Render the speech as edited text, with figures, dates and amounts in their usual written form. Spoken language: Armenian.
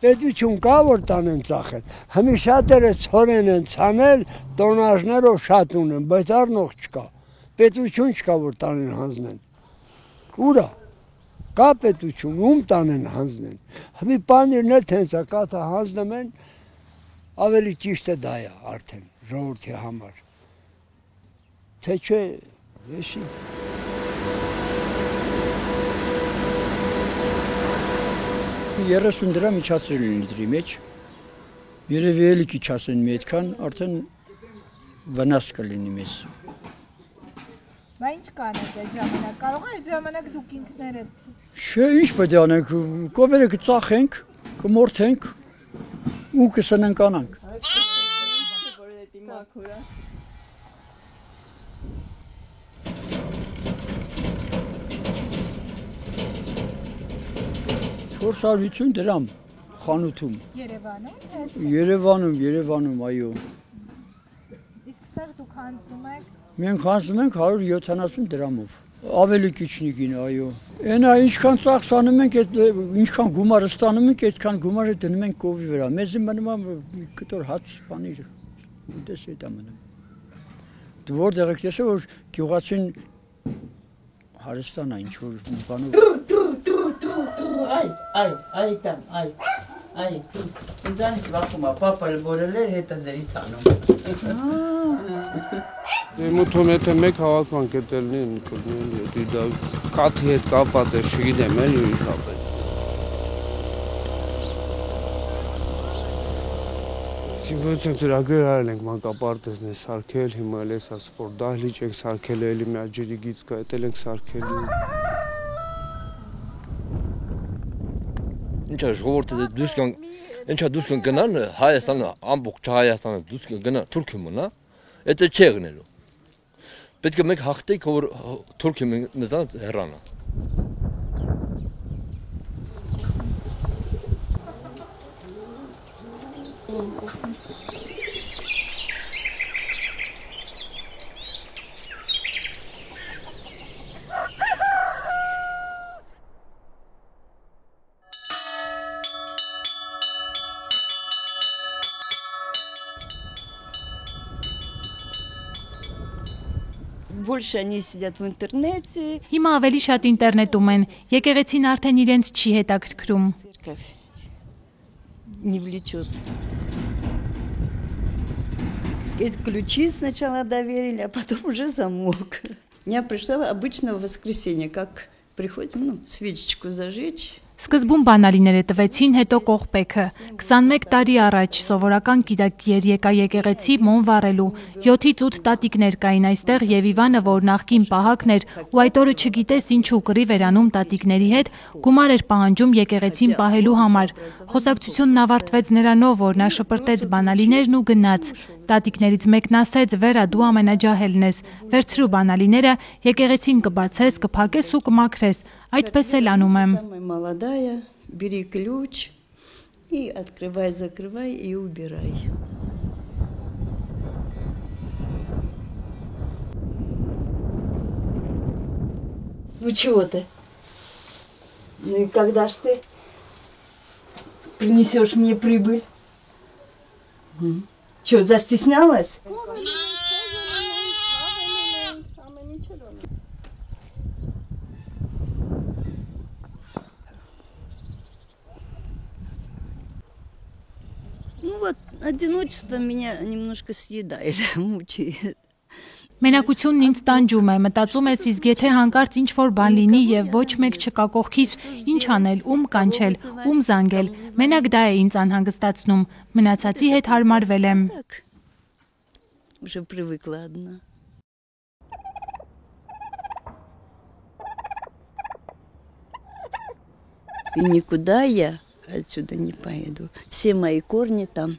Պետություն կա, որ տանեն ծախեն։ Հիմի շատերը ցորեն են ցանել, տոնաժներով շատ ունեն, բայց առնող չկա։ Պետություն չկա, որ տանեն հանձնեն։ Ուրա։ Կա պետություն, ում տանեն հանձնեն։ Հիմի բանիրն էլ տենց է, կաթա հանձնում են, ավելի ճիշտը դա է արդեն ժողովրդի համար։ Թե չէ, եշի։ 30 դրամ իջացրել են լիտրի մեջ, երևի էլի քիչ ասեն մի այդքան, արդեն վնաս կլինի մեզ։ Բա ինչ կանեք այդ ժամանակ, կարող է այդ ժամանակ դուք ինքներդ։ Չէ, ինչ պետք է անենք, կովերը կծախենք, կմորթենք ու կսնենք անանք։ $450 դրամ խանութում։ Երևանում, թե Երևանում, այո։ Իսկ ստեղ դուք հանձնում եք։ Մենք հանձնում ենք 170 դրամով։ Ավելի քիչնիկին, այո։ Այնա ինչքան ծախս անում ենք, ինչքան գումար ստանում ենք, այդքան գումարը դնում ենք կովի վրա։ Մեզ մնում է մի կտոր հաց բանիր։ Դες է դա մնում։ Դու որտեղ եք տեսել, որ գյուղացին հարստան է ինչ որ բանով։ Այ, ինձանից վախում է, պապը որել էր, հետը զերից անում։ Մութում եթե մեկ հավատման կետելն դա կաթի հետ կապված է, չգիտեմ էլ ուրիշ ապել։ Սիմվոլիցիոն ծրագրեր արել ենք մանկապարտեզն է սարքել, հիմա էլ էսա սպորտ դահլիճ ենք սարքել, էլի մի աջերի գիծ կա, էտել ենք սարքել։ Ինչա ժողովուրդը դուրս կան, ինչա դուրս կան գնան Հայաստանը, ամբողջ Հայաստանը դուրս կգնա Թուրքիա մնա, դա չի գնալու։ Պետք է մենք հաղթենք, որ Թուրքիա մեզանց հեռանա։ Больше они сидят в интернете. Հիմա ավելի շատ ինտերնետում են, եկեղեցին արդեն իրենց չի հետաքրքրում։ Церковь не влечет. Эти ключи сначала доверили, а потом уже замок. Я пришла обычно в воскресенье, как приходим, свечечку зажечь. Սկզբում բանալիները տվեցին, հետո կողպեքը։ 21 տարի առաջ սովորական կիրակի էր եկա եկեղեցի մոմ վառելու։ 7-ից 8 տատիկներ կային այստեղ եւ Իվանը, որ նախկին պահակն էր, ու այդ օրը չգիտես ինչու կռի վերանում տատիկների հետ, գումար էր պահանջում եկեղեցին պահելու համար։ Խոսակցությունն ավարտվեց նրանով, որ նա շպրտեց բանալիներն ու գնաց։ Տատիկներից մեկն ասեց՝ «Վերա, դու ամենաջահելն ես։ Վերցրու բանալիները, եկեղեցին կբացես, կփակես ու կմաքրես»։ Այդպես էլ անում եմ։ Самая молодая, бери ключ и открывай, закрывай и убирай. Ну чего ты? Ну и когда ж ты принесешь мне прибыль? Чё, застеснялась? Ну вот, одиночество меня немножко съедает, мучает. Մենակությունն ինձ տանջում է, մտածում ես, իսկ եթե հանկարծ ինչ-որ բան լինի եւ ոչ մեկ չկա կողքից, ինչ անել, ում կանչել, ում զանգել, մենակ դա է ինձ անհանգստացնում, մնացածի հետ հարմարվել եմ։ Уже привыкла одна. И никуда я отсюда не поеду. Все мои корни там.